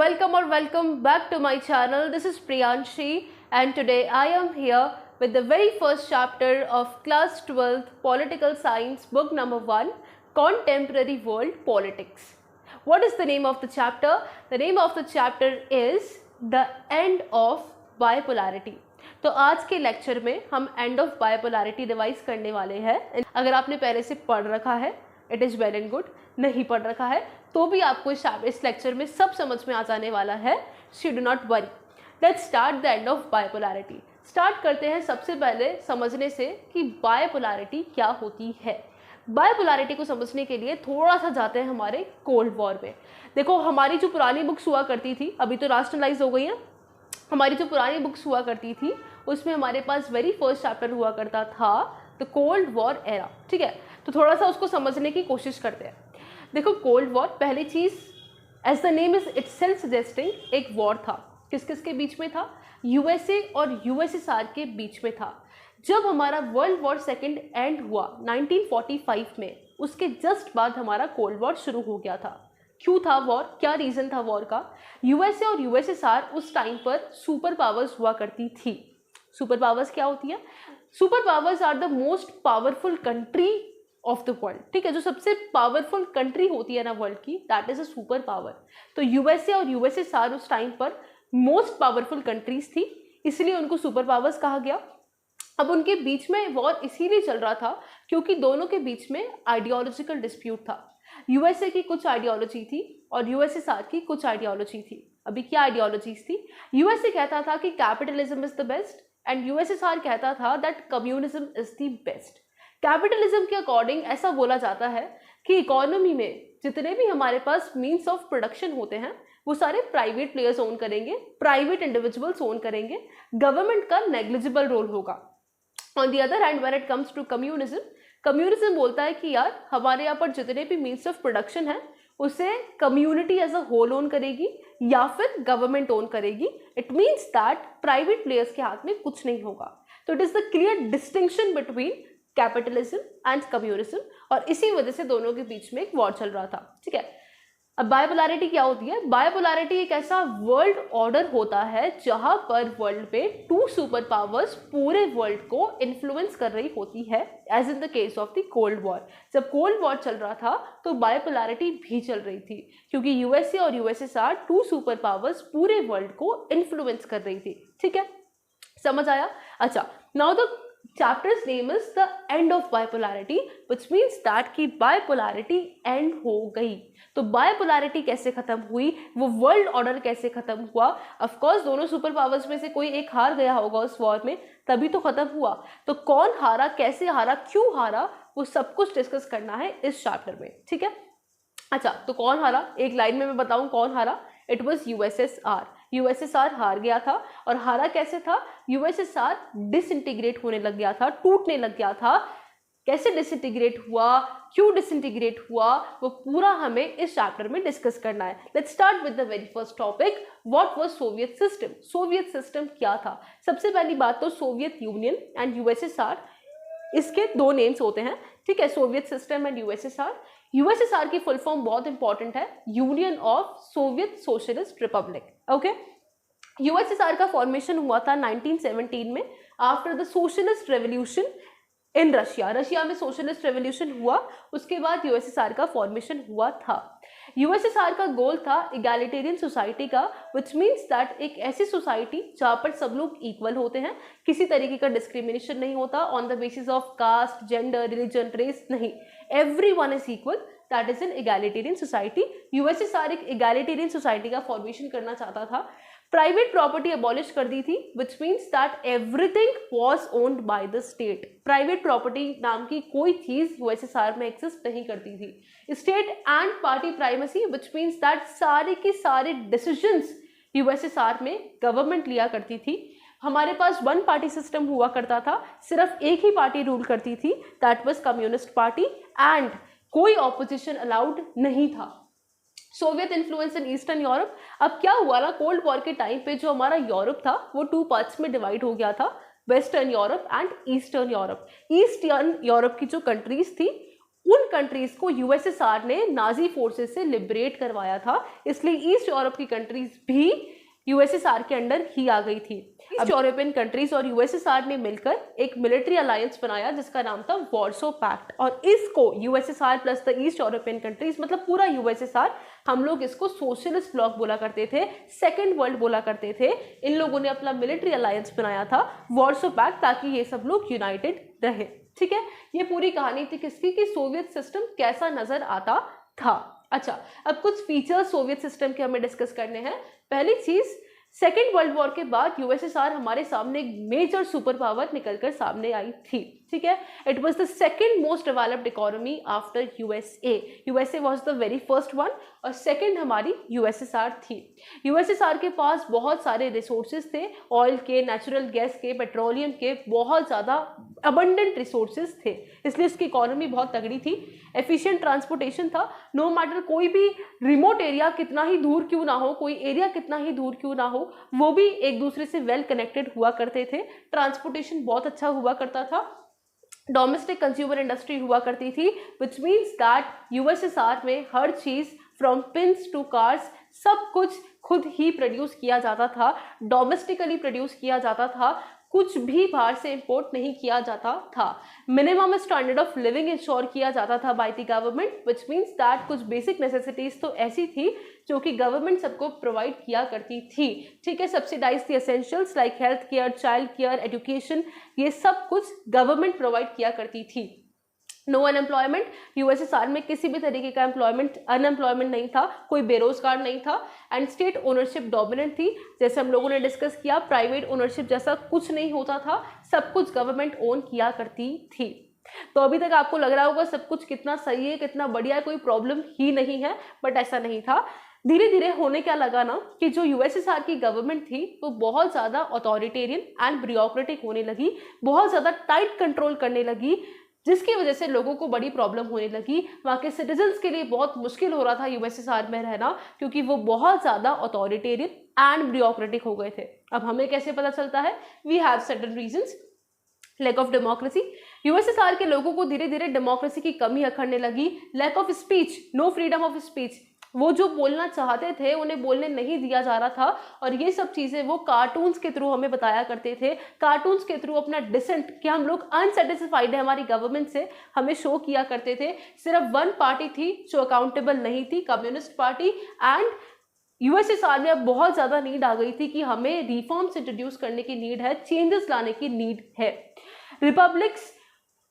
welcome back to my channel. This is Priyanshi and today I am here with the very first chapter of class 12th political science book number 1, Contemporary World Politics. What is the name of the chapter? The name of the chapter is The End of Bipolarity. तो आज के lecture में हम and of bipolarity revise करने वाले हैं. अगर आपने पहले से पढ़ रखा है it is well and good, नहीं पढ़ रखा है तो भी आपको इस लेक्चर में सब समझ में आ जाने वाला है. So do not worry. Let's start the end of bipolarity. Start करते हैं सबसे पहले समझने से कि बाइपोलैरिटी क्या होती है. बाइपोलैरिटी को समझने के लिए थोड़ा सा जाते हैं हमारे कोल्ड वॉर में. देखो हमारी जो पुरानी बुक्स हुआ करती थी, अभी तो राशनलाइज हो गई हैं, हमारी जो पुरानी बुक्स हुआ करती थी उसमें हमारे पास वेरी फर्स्ट चैप्टर हुआ करता था द कोल्ड वॉर एरा. ठीक है, तो थोड़ा सा उसको समझने की कोशिश करते हैं. देखो कोल्ड वॉर, पहली चीज़ as the name is itself suggesting, एक वॉर था. किस किस के बीच में था? यूएसए और यूएसएसआर के बीच में था. जब हमारा वर्ल्ड वॉर सेकेंड एंड हुआ 1945 में, उसके जस्ट बाद हमारा कोल्ड वॉर शुरू हो गया था. क्यों था वॉर? क्या रीज़न था वॉर का? यूएसए और यूएसएसआर उस टाइम पर सुपर पावर्स हुआ करती थी. सुपर पावर्स क्या होती है? Super powers are the most powerful country of the world. ठीक है, जो सबसे पावरफुल कंट्री होती है ना वर्ल्ड की, that is a super power. तो यूएसए और यूएसएसआर उस टाइम पर मोस्ट पावरफुल कंट्रीज थी, इसलिए उनको सुपर पावर्स कहा गया. अब उनके बीच में वॉर इसीलिए चल रहा था क्योंकि दोनों के बीच में आइडियोलॉजिकल डिस्प्यूट था. यूएसए की कुछ आइडियोलॉजी थी और यूएसएसआर की कुछ आइडियोलॉजी थी. अभी क्या आइडियोलॉजीज थी? यूएसए कहता था कि capitalism is the best and USSR कहता था that communism is the best. Capitalism के अकॉर्डिंग ऐसा बोला जाता है कि इकोनॉमी में जितने भी हमारे पास मीन्स ऑफ प्रोडक्शन होते हैं वो सारे प्राइवेट प्लेयर्स ओन करेंगे, प्राइवेट इंडिविजुअल्स ओन करेंगे, गवर्नमेंट का नेग्लिजिबल रोल होगा. On the other hand when it comes to communism, communism बोलता है कि यार हमारे यहाँ पर जितने भी मीन्स ऑफ प्रोडक्शन है उसे community as a whole own करेगी या फिर गवर्नमेंट ओन करेगी. It means that private players के हाथ में कुछ नहीं होगा. तो it is the clear distinction between capitalism and communism, और इसी वजह से दोनों के बीच में एक वॉर चल रहा था. ठीक है, अब बाइपोलैरिटी क्या होती है? बाइपोलैरिटी एक ऐसा वर्ल्ड ऑर्डर होता है जहां पर वर्ल्ड पे टू सुपर पावर्स पूरे वर्ल्ड को इन्फ्लुएंस कर रही होती है, as in the case of the cold war. जब कोल्ड वॉर चल रहा था तो बाइपोलैरिटी भी चल रही थी क्योंकि यूएसए और यूएसएसआर टू सुपर पावर्स पूरे वर्ल्ड को इन्फ्लुएंस कर रही थी. ठीक है, समझ आया? अच्छा, now the chapter's name is the end of bipolarity, which means that कि bipolarity end हो गई. तो बाइपोलैरिटी कैसे खत्म हुई, वो वर्ल्ड ऑर्डर कैसे खत्म हुआ? ऑफ कोर्स दोनों सुपर पावर्स में से कोई एक हार गया होगा उस वॉर में, तभी तो खत्म हुआ. तो कौन हारा, कैसे हारा, क्यों हारा, वो सब कुछ डिस्कस करना है इस चैप्टर में. ठीक है, अच्छा तो कौन हारा? एक लाइन में मैं बताऊं कौन हारा. It was USSR. यूएसएसआर हार गया था. और हारा कैसे था? यूएसएसआर डिसइंटीग्रेट होने लग गया था, टूटने लग गया था. कैसे डिसइंटीग्रेट हुआ, क्यों डिसइंटीग्रेट हुआ, वो पूरा हमें इस चैप्टर में डिस्कस करना है. Let's start with the very first topic. What was Soviet system? Soviet system क्या था? सबसे पहली बात तो सोवियत यूनियन एंड यूएसएसआर, इसके दो नेम्स होते हैं. ठीक है, Soviet system and USSR. USSR की फुल फॉर्म बहुत इंपॉर्टेंट है, union of Soviet socialist Republic. Okay, USSR का फॉर्मेशन हुआ था 1917 में after the socialist revolution in Russia. Russia में सोशलिस्ट रेवोल्यूशन हुआ, उसके बाद यूएसएसआर का फॉर्मेशन हुआ था. यूएसएसआर का गोल था इगैलिटेरियन सोसाइटी का, विच मीन्स दैट एक ऐसी सोसाइटी जहाँ पर सब लोग इक्वल होते हैं, किसी तरीके का डिस्क्रिमिनेशन नहीं होता on the basis of caste, gender, religion, race, नहीं, everyone is equal. That is an egalitarian society. USSR एक इगैलिटेरियन सोसाइटी का फॉर्मेशन करना चाहता था. प्राइवेट प्रॉपर्टी अबॉलिश कर दी थी, which means that everything was owned by the state. Private property नाम की कोई चीज यूएसएसआर में एक्सिस्ट नहीं करती थी. State and party primacy, which means that सारे के सारे डिसीजंस यूएसएसआर में गवर्नमेंट लिया करती थी. हमारे पास वन पार्टी सिस्टम हुआ करता था, सिर्फ एक ही पार्टी रूल करती थी, that was communist party, and कोई ऑपोजिशन अलाउड नहीं था. Soviet influence in eastern Europe. अब क्या हुआ ना, कोल्ड वॉर के टाइम पे जो हमारा यूरोप था वो टू पार्ट्स में डिवाइड हो गया था, western Europe and eastern Europe. Eastern Europe की जो कंट्रीज थी उन कंट्रीज को यूएसएसआर ने नाजी फोर्सेस से लिबरेट करवाया था, इसलिए ईस्ट यूरोप की कंट्रीज भी यूएसएसआर के अंडर ही आ गई थी। ईस्ट यूरोपियन कंट्रीज और यूएसएसआर ने मिलकर एक मिलिट्री अलायंस बनाया जिसका नाम था वार्सो पैक्ट, और इसको USSR plus the east European countries, मतलब पूरा यूएसएसआर, हम लोग इसको सोशलिस्ट ब्लॉक बोला करते थे, सेकेंड वर्ल्ड बोला करते थे। इन लोगों ने अपना मिलिट्री अलायंस बनाया था वार्सो पैक्ट, ताकि ये सब लोग यूनाइटेड रहे। ठीक है, ये पूरी कहानी थी किसकी, कि सोवियत सिस्टम कैसा नजर आता था। अच्छा, अब कुछ फीचर्स सोवियत सिस्टम के हमें डिस्कस करने हैं। पहली चीज, सेकेंड वर्ल्ड वॉर के बाद यूएसएसआर हमारे सामने एक मेजर सुपर पावर निकलकर सामने आई थी। ठीक है, it was the second most developed economy after USA. USA was the very first one और सेकेंड हमारी यूएसएसआर थी। यूएसएसआर के पास बहुत सारे रिसोर्सेज थे, ऑयल के, नेचुरल गैस के, पेट्रोलियम के, बहुत ज़्यादा अबंडेंट रिसोर्सेज थे, इसलिए उसकी इकोनॉमी बहुत तगड़ी थी। एफिशिएंट ट्रांसपोर्टेशन था, नो मैटर कोई भी रिमोट एरिया कितना ही दूर क्यों ना हो, कोई एरिया कितना ही दूर क्यों ना हो, वो भी एक दूसरे से वेल कनेक्टेड हुआ करते थे। ट्रांसपोर्टेशन बहुत अच्छा हुआ करता था। डोमेस्टिक कंज्यूमर इंडस्ट्री हुआ करती थी, विच मीन्स दैट यूएसएसआर में हर चीज़ फ्रॉम पिन्स टू कार्स सब कुछ खुद ही प्रोड्यूस किया जाता था, डोमेस्टिकली प्रोड्यूस किया जाता था, कुछ भी बाहर से इंपोर्ट नहीं किया जाता था। Minimum standard of living ensure किया जाता था by the government, which means that कुछ बेसिक नेसेसिटीज तो ऐसी थी जो कि गवर्नमेंट सबको प्रोवाइड किया करती थी। ठीक है, subsidize the essentials like health care, child care, education, ये सब कुछ गवर्नमेंट प्रोवाइड किया करती थी। नो अनएम्प्लॉयमेंट, यूएसएसआर में किसी भी तरीके का अनएम्प्लॉयमेंट नहीं था, कोई बेरोजगार नहीं था। एंड स्टेट ओनरशिप डोमिनेंट थी, जैसे हम लोगों ने डिस्कस किया, प्राइवेट ओनरशिप जैसा कुछ नहीं होता था, सब कुछ गवर्नमेंट ओन किया करती थी। तो अभी तक आपको लग रहा होगा सब कुछ कितना सही है, कितना बढ़िया है, कोई प्रॉब्लम ही नहीं है, बट ऐसा नहीं था। धीरे धीरे होने क्या लगा ना कि जो यूएसएसआर की गवर्नमेंट थी वो बहुत ज़्यादा अथॉरिटेरियन एंड ब्यूरोक्रेटिक होने लगी, बहुत ज़्यादा टाइट कंट्रोल करने लगी, जिसकी वजह से लोगों को बड़ी प्रॉब्लम होने लगी। वहाँ के सिटीजन्स के लिए बहुत मुश्किल हो रहा था यूएसएसआर में रहना, क्योंकि वो बहुत ज़्यादा अथॉरिटेरियन एंड ब्यूरोक्रेटिक हो गए थे। अब हमें कैसे पता चलता है? We have certain reasons. Lack of democracy, USSR के लोगों को धीरे धीरे डेमोक्रेसी की कमी अखड़ने लगी। Lack of speech, no freedom of speech, वो जो बोलना चाहते थे उन्हें बोलने नहीं दिया जा रहा था, और ये सब चीज़ें वो कार्टून्स के थ्रू हमें बताया करते थे। कार्टून्स के थ्रू अपना डिसेंट कि हम लोग अनसेटिस्फाइड है हमारी गवर्नमेंट से, हमें शो किया करते थे। सिर्फ वन पार्टी थी जो अकाउंटेबल नहीं थी, कम्युनिस्ट पार्टी। एंड यूएसएसआर में अब बहुत ज़्यादा नीड आ गई थी कि हमें रिफॉर्म्स इंट्रोड्यूस करने की नीड है, चेंजेस लाने की नीड है। रिपब्लिक्स,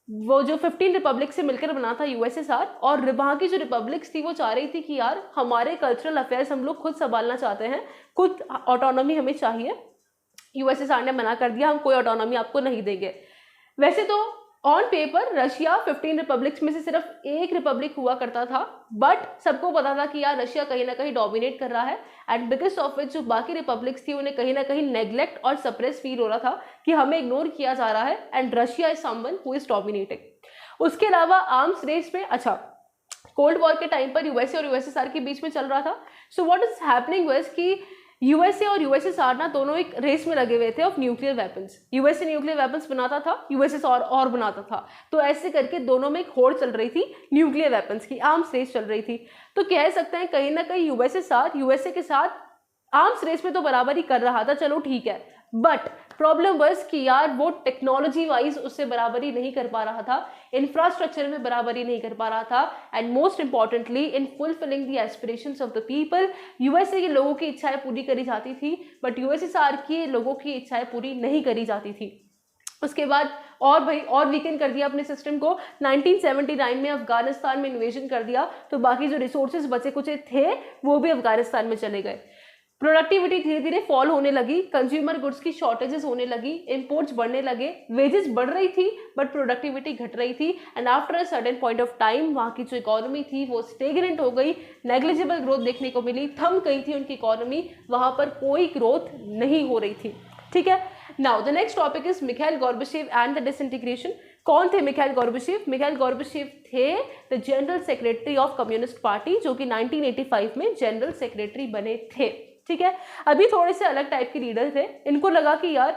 वो जो 15 रिपब्लिक से मिलकर बना था यूएसएसआर, और वहाँ की जो रिपब्लिक्स थी वो चाह रही थी कि यार हमारे कल्चरल अफेयर्स हम लोग खुद संभालना चाहते हैं, खुद ऑटोनॉमी हमें चाहिए। यूएसएसआर ने मना कर दिया, हम कोई ऑटोनॉमी आपको नहीं देंगे। वैसे तो ऑन पेपर रशिया 15 रिपब्लिक्स में से सिर्फ एक रिपब्लिक हुआ करता था, बट सबको पता था कि यार रशिया कहीं ना कहीं डोमिनेट कर रहा है, एंड बिकॉज ऑफ विच जो बाकी रिपब्लिक्स थी उन्हें कहीं ना कहीं नेग्लेक्ट और सप्रेस फील हो रहा था कि हमें इग्नोर किया जा रहा है, and Russia is someone who is dominating. उसके अलावा आर्म्स रेस में, अच्छा, कोल्ड वॉर के टाइम पर यूएसए और यूएसएसआर के बीच में चल रहा था। So what is happening was कि यूएसए और यूएसएसआर ना दोनों एक रेस में लगे हुए थे of nuclear weapons. USA nuclear weapons बनाता था, यूएसएसआर और बनाता था, तो ऐसे करके दोनों में एक होड़ चल रही थी, न्यूक्लियर वेपन्स की आर्म्स रेस चल रही थी। तो कह सकते हैं कहीं ना कहीं यूएसएसआर यूएसए के साथ आर्म्स रेस में तो बराबरी कर रहा था, चलो ठीक है, बट प्रॉब्लम बस कि यार वो टेक्नोलॉजी वाइज उससे बराबरी नहीं कर पा रहा था, इंफ्रास्ट्रक्चर में बराबरी नहीं कर पा रहा था, and most importantly in fulfilling the aspirations of the people. USA के लोगों की इच्छाएं पूरी करी जाती थी, बट यूएसएसआर के लोगों की इच्छाएं पूरी नहीं करी जाती थी। उसके बाद और वीकेंड कर दिया अपने सिस्टम को। 1979 में अफगानिस्तान में इन्वेजन कर दिया, तो बाकी जो रिसोर्सेज बचे कुचे थे वो भी अफगानिस्तान में चले गए। प्रोडक्टिविटी धीरे धीरे फॉल होने लगी, कंज्यूमर गुड्स की शॉर्टेजेस होने लगी, इंपोर्ट्स बढ़ने लगे, वेजेस बढ़ रही थी बट प्रोडक्टिविटी घट रही थी, and after a certain point of time वहाँ की जो इकोनॉमी थी वो स्टेगनेंट हो गई, नेग्लिजिबल ग्रोथ देखने को मिली, थम गई थी उनकी इकोनॉमी, वहाँ पर कोई ग्रोथ नहीं हो रही थी। ठीक है, now the next topic is Mikhail Gorbachev and the disintegration. कौन थे मिखाइल गोर्बाचेव? मिखाइल गोर्बाचेव थे the general secretary of communist party, जो कि 1985 में जनरल सेक्रेटरी बने थे। ठीक है, अभी थोड़े से अलग टाइप के लीडर थे, इनको लगा कि यार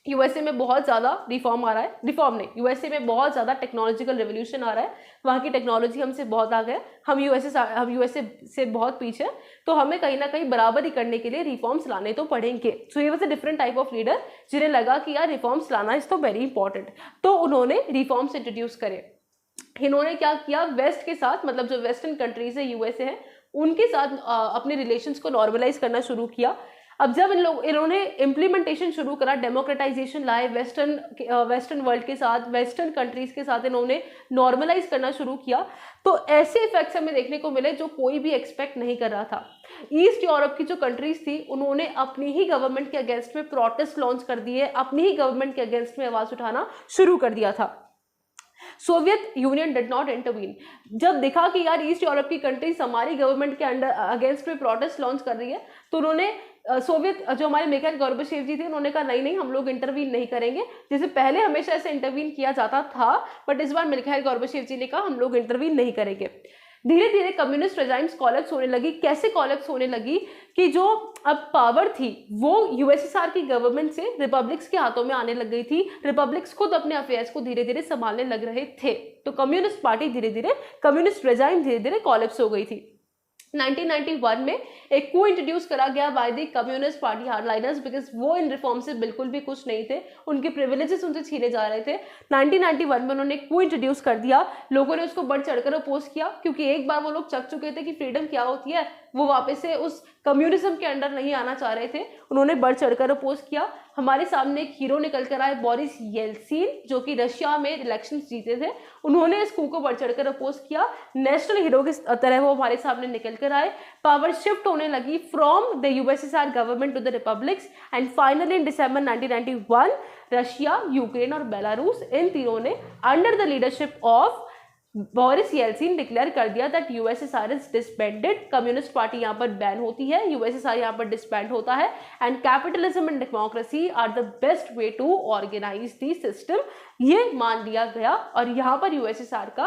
यूएसए में बहुत ज़्यादा रिफॉर्म आ रहा है, रिफॉर्म नहीं, यूएसए में बहुत ज़्यादा टेक्नोलॉजिकल रेवोल्यूशन आ रहा है, वहाँ की टेक्नोलॉजी हमसे बहुत आगे है, हम यूएसए से बहुत पीछे, तो हमें कहीं ना कहीं बराबरी करने के लिए रिफॉर्म्स लाने तो पड़ेंगे। सो ये was a different type of leader जिन्हें लगा कि यार रिफॉर्म्स लाना इज तो वेरी इंपॉर्टेंट, तो उन्होंने रिफॉर्म्स इंट्रोड्यूस करे। इन्होंने क्या किया, वेस्ट के साथ, मतलब जो वेस्टर्न कंट्रीज है यूएसए है, उनके साथ अपने रिलेशंस को नॉर्मलाइज करना शुरू किया। अब जब इन्होंने इम्प्लीमेंटेशन शुरू करा, डेमोक्रेटाइजेशन लाए वेस्टर्न वर्ल्ड के साथ, वेस्टर्न कंट्रीज के साथ इन्होंने नॉर्मलाइज करना शुरू किया, तो ऐसे इफेक्ट्स हमें देखने को मिले जो कोई भी एक्सपेक्ट नहीं कर रहा था। ईस्ट यूरोप की जो कंट्रीज थी उन्होंने अपनी ही गवर्नमेंट के अगेंस्ट में प्रोटेस्ट लॉन्च कर दिए, अपनी ही गवर्नमेंट के अगेंस्ट में आवाज उठाना शुरू कर दिया था। Soviet union did not intervene. जब देखा कि यार ईस्ट यूरोप की कंट्रीज हमारी गवर्नमेंट के अंडर अगेंस्ट में प्रोटेस्ट लॉन्च कर रही है, तो उन्होंने सोवियत जो हमारे मिखाइल गोर्बाचेव जी थे उन्होंने कहा नहीं नहीं, हम लोग इंटरवीन नहीं करेंगे, जैसे पहले हमेशा ऐसे इंटरवीन किया जाता था, बट इस बार मिखाइल गोर्बाचेव जी ने कहा हम लोग इंटरवीन नहीं करेंगे। धीरे धीरे कम्युनिस्ट रेजाइम्स कोलैप्स होने लगी। कैसे कोलैप्स होने लगी कि जो अब पावर थी वो यूएसएसआर की गवर्नमेंट से रिपब्लिक्स के हाथों में आने लग गई थी। रिपब्लिक्स खुद अपने अफेयर्स को धीरे धीरे संभालने लग रहे थे, तो कम्युनिस्ट पार्टी धीरे धीरे, कम्युनिस्ट रेजाइम धीरे धीरे कोलैप्स हो गई थी। 1991 में एक को इंट्रोड्यूस करा गया by the communist party hardliners, because वो इन रिफॉर्म से बिल्कुल भी खुश नहीं थे, उनके प्रिविलेजेस उनसे छीने जा रहे थे। 1991 में उन्होंने को इंट्रोड्यूस कर दिया, लोगों ने उसको बढ़ चढ़कर अपोज किया, क्योंकि एक बार वो लोग चक चुके थे कि फ्रीडम क्या होती है, वो वापस से उस कम्युनिज्म के अंडर नहीं आना चाह रहे थे, उन्होंने बढ़ चढ़कर अपोज किया। हमारे सामने एक हीरो निकल कर आए, बोरिस येल्सिन, जो कि रशिया में इलेक्शंस जीते थे, उन्होंने इस coup को बढ़ चढ़कर अपोज किया। नेशनल हीरो की तरह वो हमारे सामने निकल कर आए। पावर शिफ्ट होने लगी from the USSR government to the republics, and finally in December 1991 Russia, Ukraine और बेलारूस, इन तीनों ने under the leadership of Boris Yeltsin declare कर दिया that USSR is disbanded. Communist party यहाँ पर बैन होती है, यूएसएसआर यहाँ पर डिसबैंड होता है, and capitalism and democracy are the best way to organize the system, ये मान लिया गया, और यहाँ पर यूएसएसआर का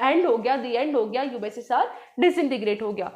एंड हो गया, द एंड हो गया, यूएसएसआर डिसइंटीग्रेट हो गया।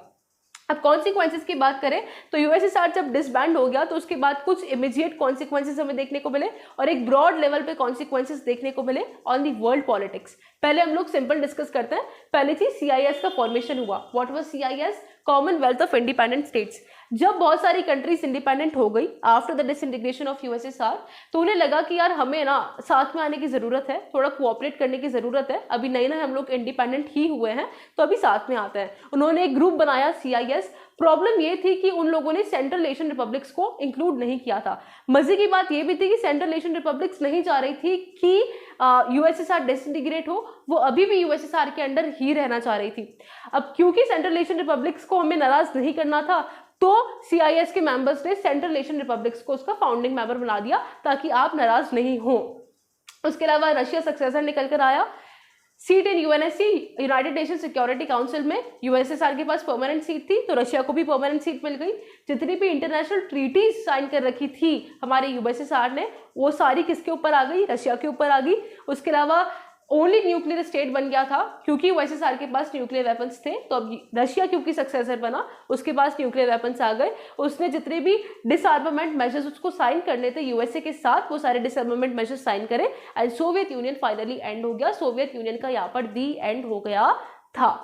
अब कॉन्सिक्वेंसेस की बात करें तो यूएसएसआर जब डिसबैंड हो गया तो उसके बाद कुछ इमीडिएट कॉन्सिक्वेंसेस हमें देखने को मिले और एक ब्रॉड लेवल पे कॉन्सिक्वेंसेस देखने को मिले ऑन दी वर्ल्ड पॉलिटिक्स। पहले हम लोग सिंपल डिस्कस करते हैं। पहली चीज सीआईएस का फॉर्मेशन हुआ। What was CIS? Commonwealth of independent states. जब बहुत सारी कंट्रीज इंडिपेंडेंट हो गई after the disintegration of USSR, तो उन्हें लगा कि यार हमें ना साथ में आने की जरूरत है, थोड़ा कोऑपरेट करने की जरूरत है, अभी नए नए हम लोग इंडिपेंडेंट ही हुए हैं तो अभी साथ में आते हैं। उन्होंने एक ग्रुप बनाया सीआईएस। प्रॉब्लम ये थी कि उन लोगों ने सेंट्रल एशियन रिपब्लिक्स को इंक्लूड नहीं किया था। मजे की बात ये भी थी कि सेंट्रल एशियन रिपब्लिक्स नहीं चाह रही थी कि यूएसएसआर डिसइंटीग्रेट हो, वो अभी भी यूएसएसआर के अंडर ही रहना चाह रही थी। अब क्योंकि सेंट्रल एशियन रिपब्लिक्स को हमें नाराज नहीं करना था, तो सीआईएस के मेंबर्स ने सेंट्रल एशियन रिपब्लिक्स को उसका फाउंडिंग मेंबर बना दिया ताकि आप नाराज नहीं हो। उसके अलावा रशिया सक्सेसर निकल कर आया। Seat in UNSC, united nation security council में यूएसएसआर के पास परमानेंट सीट थी, तो रशिया को भी परमानेंट सीट मिल गई। जितनी भी इंटरनेशनल ट्रीटीज साइन कर रखी थी हमारे यूएसएसआर ने, वो सारी किसके ऊपर आ गई? रशिया के ऊपर आ गई। उसके अलावा ओनली न्यूक्लियर स्टेट बन गया था क्योंकि यूएसएसआर के पास न्यूक्लियर वेपन्स थे, तो अब रशिया क्योंकि सक्सेसर बना, उसके पास न्यूक्लियर वेपन्स आ गए। उसने जितने भी डिसआर्मामेंट मेजर्स उसको साइन करने थे यूएसए के साथ, वो सारे डिसआर्मामेंट मेजर्स साइन करे, and Soviet union finally and हो गया। सोवियत यूनियन का यहाँ पर दी एंड हो गया था।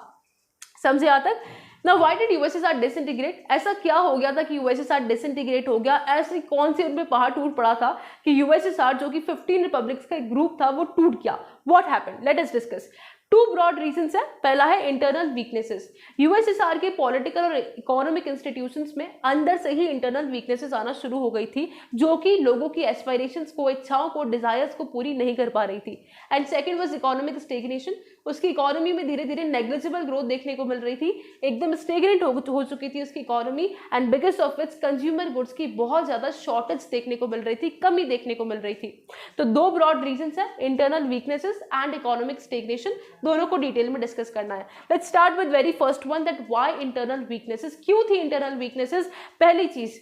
समझे यहाँ तक? Now why did USSR disintegrate? ऐसा क्या हो गया था कि USSR disintegrate हो गया? ऐसी कौन सी उनमें पहाड़ टूट पड़ा था कि USSR जो कि 15 रिपब्लिक्स का एक ग्रुप था वो टूट गया? What happened? Let us discuss. Two broad reasons है। पहला है इंटरनल वीकनेसेस। यूएसएसआर के पॉलिटिकल और इकोनॉमिक इंस्टीट्यूशंस में अंदर से ही इंटरनल वीकनेसेस आना शुरू हो गई थी, जो कि लोगों की एस्पायरेशंस को, इच्छाओं को, डिजायर्स को पूरी नहीं कर पा रही थी। And second was economic stagnation. उसकी इकोनॉमी में धीरे धीरे नेग्लिजिबल ग्रोथ देखने को मिल रही थी, एकदम स्टेगनेट हो चुकी थी उसकी economy, and biggest of its consumer goods की बहुत ज्यादा शॉर्टेज देखने को मिल रही थी, कमी देखने को मिल रही थी। तो दो ब्रॉड रीजंस है, internal weaknesses and economic stagnation, दोनों को डिटेल में डिस्कस करना है। Let's start with very first one, that why internal weaknesses. क्यों थी इंटरनल वीकनेसेस? पहली चीज,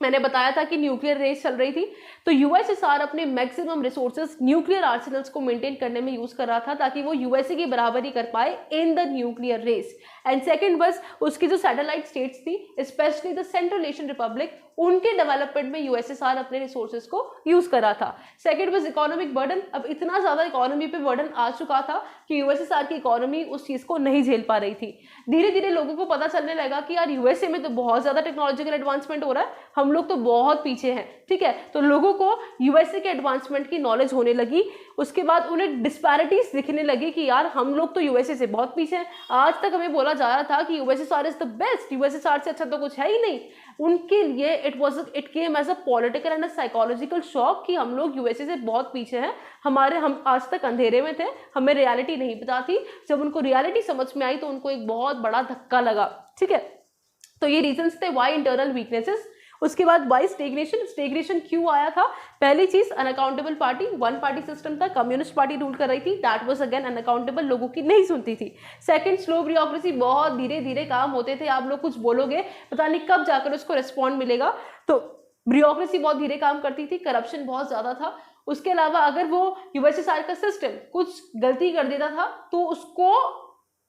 मैंने बताया था कि न्यूक्लियर रेस चल रही थी, तो यूएसएसआर अपने मैक्सिमम रिसोर्सेज न्यूक्लियर आर्सेनल्स को मेंटेन करने में यूज कर रहा था ताकि वो यूएसए की बराबरी कर पाए in the nuclear race. And second बस उसकी जो सैटेलाइट स्टेट्स थी specially the Central Asian republic, उनके डेवलपमेंट में यूएसएसआर अपने रिसोर्सेज को यूज कर रहा था। सेकंड बस इकोनॉमिक बर्डन, अब इतना ज्यादा इकोनॉमी पे बर्डन आ चुका था कि यूएसएसआर की इकोनॉमी उस चीज को नहीं झेल पा रही थी। धीरे धीरे लोगों को पता चलने लगा कि यार यूएसए में तो बहुत ज्यादा टेक्नोलॉजिकल एडवांसमेंट हो रहा है, हम लोग तो बहुत पीछे हैं, ठीक है। तो लोगों को यूएसए के एडवांसमेंट की नॉलेज होने लगी, उसके बाद उन्हें डिस्पैरिटीज दिखने लगी कि यार हम लोग तो यूएसए से बहुत पीछे हैं। आज तक हमें बोला जा रहा था कि USSR is the best, USSR से अच्छा तो कुछ है ही नहीं। उनके लिए it came as a political and a psychological shock कि हम लोग यूएसए से बहुत पीछे हैं, हम आज तक अंधेरे में थे, हमें रियलिटी नहीं पता थी। जब उनको रियलिटी समझ में आई तो उनको एक बहुत बड़ा धक्का लगा, ठीक है। तो ये रीजंस थे वाई इंटरनल वीकनेसेस। उसके बाद वाई स्टेग्नेशन, स्टेग्नेशन क्यों आया था? पहली चीज unaccountable party, one party system था, कम्युनिस्ट पार्टी रूल कर रही थी, दैट वाज अगेन अनअकाउंटेबल, लोगों की नहीं सुनती थी। सेकंड स्लो ब्यूरोक्रेसी, बहुत धीरे धीरे काम होते थे, आप लोग कुछ बोलोगे पता नहीं कब जाकर उसको रिस्पॉन्ड मिलेगा, तो ब्यूरोक्रेसी बहुत धीरे काम करती थी, करप्शन बहुत ज्यादा था। उसके अलावा अगर वो यूएसएसआर का सिस्टम कुछ गलती कर देता था तो उसको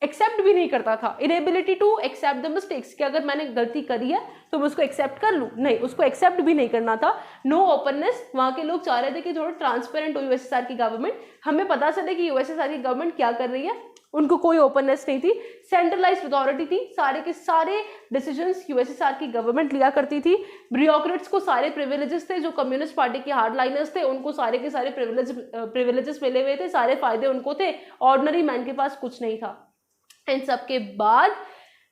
एक्सेप्ट भी नहीं करता था, inability to accept the mistakes, कि अगर मैंने गलती करी है तो मैं उसको एक्सेप्ट कर लूँ, नहीं, उसको एक्सेप्ट भी नहीं करना था। नो ओपननेस, वहाँ के लोग चाह रहे थे कि थोड़ा ट्रांसपेरेंट हो यूएसएसआर की गवर्नमेंट, हमें पता चले कि यूएसएसआर की गवर्नमेंट क्या कर रही है, उनको कोई ओपननेस नहीं थी। सेंट्रलाइज्ड अथॉरिटी थी, सारे के सारे डिसीजंस यूएसएसआर की गवर्नमेंट लिया करती थी। ब्यूरोक्रेट्स को सारे प्रिविलेजेस थे, जो कम्युनिस्ट पार्टी के हार्डलाइनर्स थे उनको सारे के सारे प्रिविलेजेस मिले हुए थे, सारे फायदे उनको थे, ऑर्डिनरी मैन के पास कुछ नहीं था। इन सबके बाद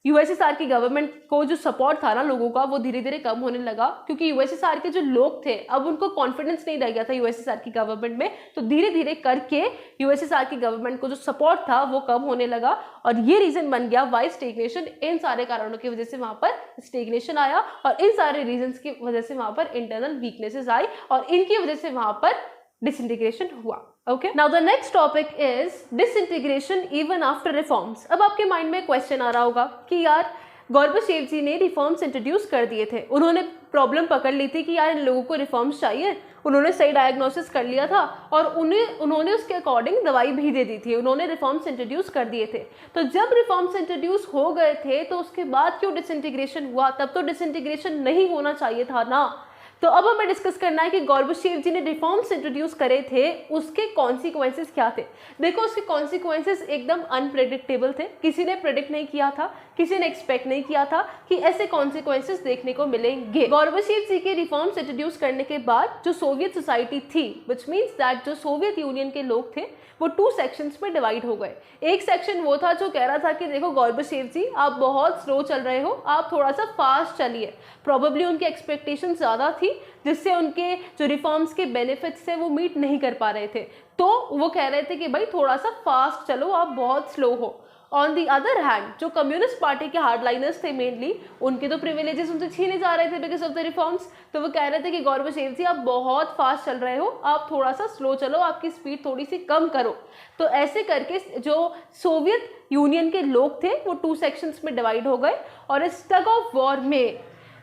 यूएसएसआर की गवर्नमेंट को जो सपोर्ट था ना लोगों का, वो धीरे धीरे कम होने लगा, क्योंकि यूएसएसआर के जो लोग थे अब उनको कॉन्फिडेंस नहीं रह गया था यूएसएसआर की गवर्नमेंट में, तो धीरे धीरे करके यूएसएसआर की गवर्नमेंट को जो सपोर्ट था वो कम होने लगा, और ये रीजन बन गया वाई स्टेग्नेशन। इन सारे कारणों की वजह से वहां पर स्टेग्नेशन आया, और इन सारे रीजंस की वजह से वहां पर इंटरनल वीकनेसेस आई, और इनकी वजह से वहां पर डिसइंटीग्रेशन हुआ। Okay. Now the next topic is disintegration even after reforms. अब आपके माइंड में क्वेश्चन आ रहा होगा कि यार गोर्बाचेव जी ने रिफॉर्म्स इंट्रोड्यूस कर दिए थे, उन्होंने प्रॉब्लम पकड़ ली थी कि यार इन लोगों को रिफॉर्म्स चाहिए, उन्होंने सही डायग्नोसिस कर लिया था और उन्होंने उसके अकॉर्डिंग दवाई भी दे दी थी, उन्होंने रिफॉर्म्स इंट्रोड्यूस कर दिए थे। तो जब रिफॉर्म्स इंट्रोड्यूस हो गए थे तो उसके बाद क्यों डिसइंटीग्रेशन हुआ? तब तो डिसइंटीग्रेशन नहीं होना चाहिए था ना। तो अब हमें डिस्कस करना है कि गोर्बाचेव जी ने रिफॉर्म्स इंट्रोड्यूस करे थे, उसके कॉन्सिक्वेंसेस क्या थे। देखो उसके कॉन्सिक्वेंसेस एकदम अनप्रेडिक्टेबल थे, किसी ने प्रेडिक्ट नहीं किया था, किसी ने एक्सपेक्ट नहीं किया था कि ऐसे कॉन्सिक्वेंसेस देखने को मिलेंगे। गोर्बाचेव जी के रिफॉर्म्स इंट्रोड्यूस करने के बाद जो सोवियत सोसाइटी थी, विच मीन्स दैट जो सोवियत यूनियन के लोग थे वो 2 सेक्शंस में डिवाइड हो गए। एक सेक्शन वो था जो कह रहा था कि देखो गोर्बाचेव जी आप बहुत स्लो चल रहे हो, आप थोड़ा सा फास्ट चलिए। प्रॉबेबली उनकी एक्सपेक्टेशन ज़्यादा थी जिससे उनके जो रिफॉर्म्स के बेनिफिट्स थे वो मीट नहीं कर पा रहे थे, तो वो कह रहे थे कि भाई थोड़ा सा फास्ट चलो, आप बहुत स्लो हो। ऑन दी अदर हैंड जो कम्युनिस्ट पार्टी के हार्डलाइनर्स थे मेनली, उनके तो प्रिविलेजेस उनसे छीने जा रहे थे बिकॉज ऑफ द रिफॉर्म्स, तो वो कह रहे थे कि गोर्बाचेव जी आप बहुत फास्ट चल रहे हो, आप थोड़ा सा स्लो चलो, आपकी स्पीड थोड़ी सी कम करो। तो ऐसे करके जो सोवियत यूनियन के लोग थे वो 2 सेक्शंस में डिवाइड हो गए, और इस टग ऑफ वॉर में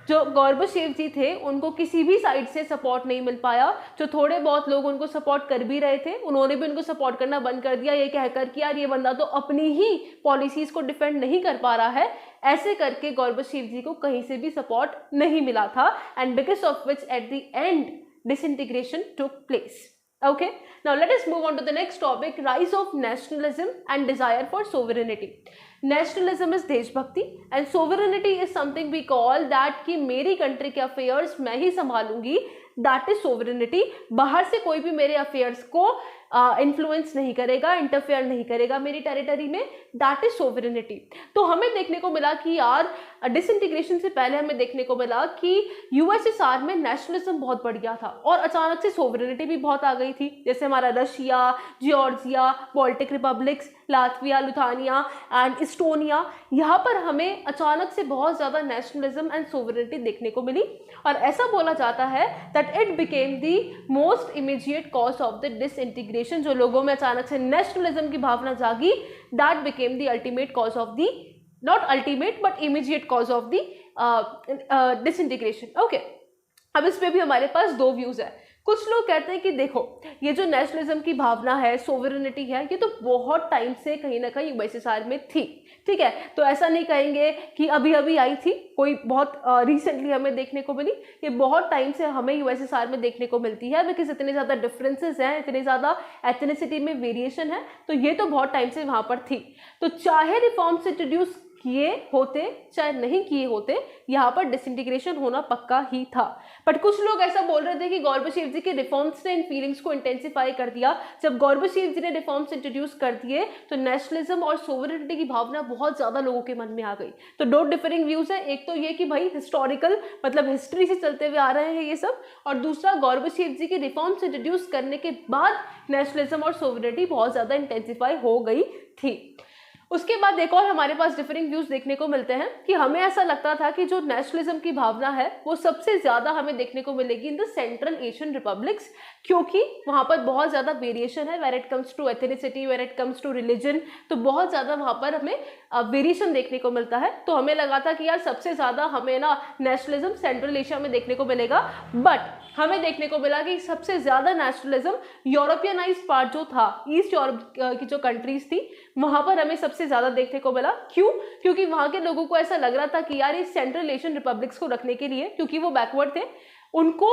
जो गोर्बाचेव जी थे उनको किसी भी साइड से सपोर्ट नहीं मिल पाया। जो थोड़े बहुत लोग उनको सपोर्ट कर भी रहे थे उन्होंने भी उनको सपोर्ट करना बंद कर दिया, ये कहकर कि यार ये बंदा तो अपनी ही पॉलिसीज को डिफेंड नहीं कर पा रहा है। ऐसे करके गोर्बाचेव जी को कहीं से भी सपोर्ट नहीं मिला था, and because of which at the end disintegration took place. Okay, now let us move on to the next topic, rise of nationalism and desire for sovereignty. Nationalism is देशभक्ति and sovereignty is something we call that कि मेरी country के affairs मैं ही संभालूंगी, that is sovereignty। बाहर से कोई भी मेरे अफेयर्स को इन्फ्लुएंस नहीं करेगा, इंटरफेयर नहीं करेगा मेरी टेरिटरी में, दैट इज सोवरेनिटी। तो हमें देखने को मिला कि यार डिसइंटीग्रेशन से पहले हमें देखने को मिला कि यूएसएसआर में नेशनलिज्म बहुत बढ़ गया था और अचानक से सोवरेनिटी भी बहुत आ गई थी। जैसे हमारा Russia, Georgia, Baltic republics, Latvia, Lithuania and Estonia, यहाँ पर हमें अचानक से बहुत ज़्यादा नेशनलिज्म एंड सोवरेनिटी देखने को मिली, और ऐसा बोला जाता है that it became the most immediate cause of the disintegration. जो लोगों में अचानक से नेशनलिज्म की भावना जागी, that became the ultimate cause of the, not ultimate but immediate cause of the disintegration. Okay, अब इस पे भी हमारे पास दो व्यूज है। कुछ लोग कहते हैं कि देखो ये जो नेशनलिज्म की भावना है, सोवरेनिटी है, ये तो बहुत टाइम से कहीं ना कहीं यूएसएसआर में थी, ठीक है, तो ऐसा नहीं कहेंगे कि अभी अभी आई थी, कोई बहुत रिसेंटली हमें देखने को मिली, ये बहुत टाइम से हमें यूएसएसआर में देखने को मिलती है, बिकॉज इतने ज़्यादा डिफरेंसेस हैं, इतने ज़्यादा एथनिसिटी में वेरिएशन है, तो ये तो बहुत टाइम से वहाँ पर थी। तो चाहे रिफॉर्म्स इंट्रोड्यूस किए होते चाहे नहीं किए होते, यहाँ पर डिसइंटीग्रेशन होना पक्का ही था। बट कुछ लोग ऐसा बोल रहे थे कि गोर्बाचेव जी के रिफॉर्म्स ने इन फीलिंग्स को इंटेंसिफाई कर दिया। जब गोर्बाचेव जी ने रिफॉर्म्स इंट्रोड्यूस कर दिए तो नेशनलिज्म और सोवरेनिटी की भावना बहुत ज़्यादा लोगों के मन में आ गई। तो दो डिफरिंग व्यूज़ है, एक तो ये कि भाई हिस्टोरिकल मतलब हिस्ट्री से चलते हुए आ रहे हैं ये सब, और दूसरा गोर्बाचेव जी के रिफॉर्म्स इंट्रोड्यूस करने के बाद नेशनलिज्म और सोवरेनिटी बहुत ज़्यादा इंटेंसिफाई हो गई थी। उसके बाद एक और हमारे पास डिफरिंग व्यूज देखने को मिलते हैं कि हमें ऐसा लगता था कि जो नेशनलिज्म की भावना है वो सबसे ज्यादा हमें देखने को मिलेगी in the Central Asian republics, क्योंकि वहां पर बहुत ज्यादा वेरिएशन है where it comes to ethnicity, where it comes to religion, तो बहुत ज्यादा वहां पर हमें वेरिएशन देखने को मिलता है। तो हमें लगा था कि यार सबसे ज्यादा हमें ना नेशनलिज्म सेंट्रल एशिया में देखने को मिलेगा, बट हमें देखने को मिला कि सबसे ज्यादा नेशनलिज्म यूरोपियनाइज्ड पार्ट जो था, ईस्ट यूरोप की जो कंट्रीज थी वहां पर हमें सबसे ज्यादा देखने को मिला। क्यों? क्योंकि वहां के लोगों को ऐसा लग रहा था कि यार इस सेंट्रल एशियन रिपब्लिक्स को रखने के लिए, क्योंकि वो बैकवर्ड थे, उनको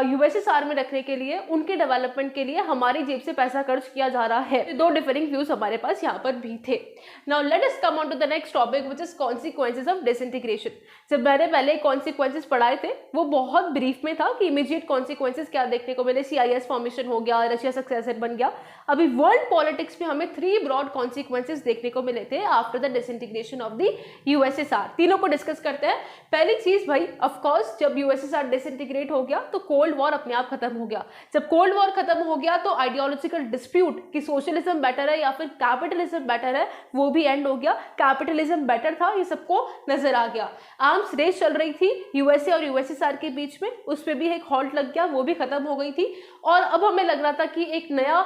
यूएसएसआर में रखने के लिए, उनके डेवलपमेंट के लिए हमारी जेब से पैसा खर्च किया जा रहा है। दो डिफरिंग व्यूज हमारे पास यहाँ पर भी थे। Now let us come on to the next topic which is consequences of disintegration. जब मैंने पहले कॉन्सिक्वेंसेस पढ़ाए थे वो बहुत ब्रीफ में था कि इमीडिएट कॉन्सिक्वेंसेस क्या देखने को मिले, सीआईएस फॉर्मेशन हो गया, रशिया सक्सेसर बन गया। अभी वर्ल्ड पॉलिटिक्स में हमें 3 ब्रॉड कॉन्सिक्वेंसेस देखने को मिले थे after the disintegration of the USSR. तीनों को डिस्कस करते हैं। पहली चीज भाई, ऑफकोर्स जब यूएसएसआर डिसइंटीग्रेट हो गया तो कोल्ड वॉर अपने आप खत्म हो गया। जब कोल्ड वॉर खत्म हो गया तो आइडियोलॉजिकल डिस्प्यूट कि सोशलिज्म बेटर है या फिर कैपिटलिज्म बेटर है वो भी एंड हो गया। कैपिटलिज्म बेटर था ये सबको नजर आ गया। आर्म्स रेस चल रही थी यूएसए और यूएसएसआर के बीच में, उस पर भी एक हॉल्ट लग गया, वो भी खत्म हो गई थी। और अब हमें लग रहा था कि एक नया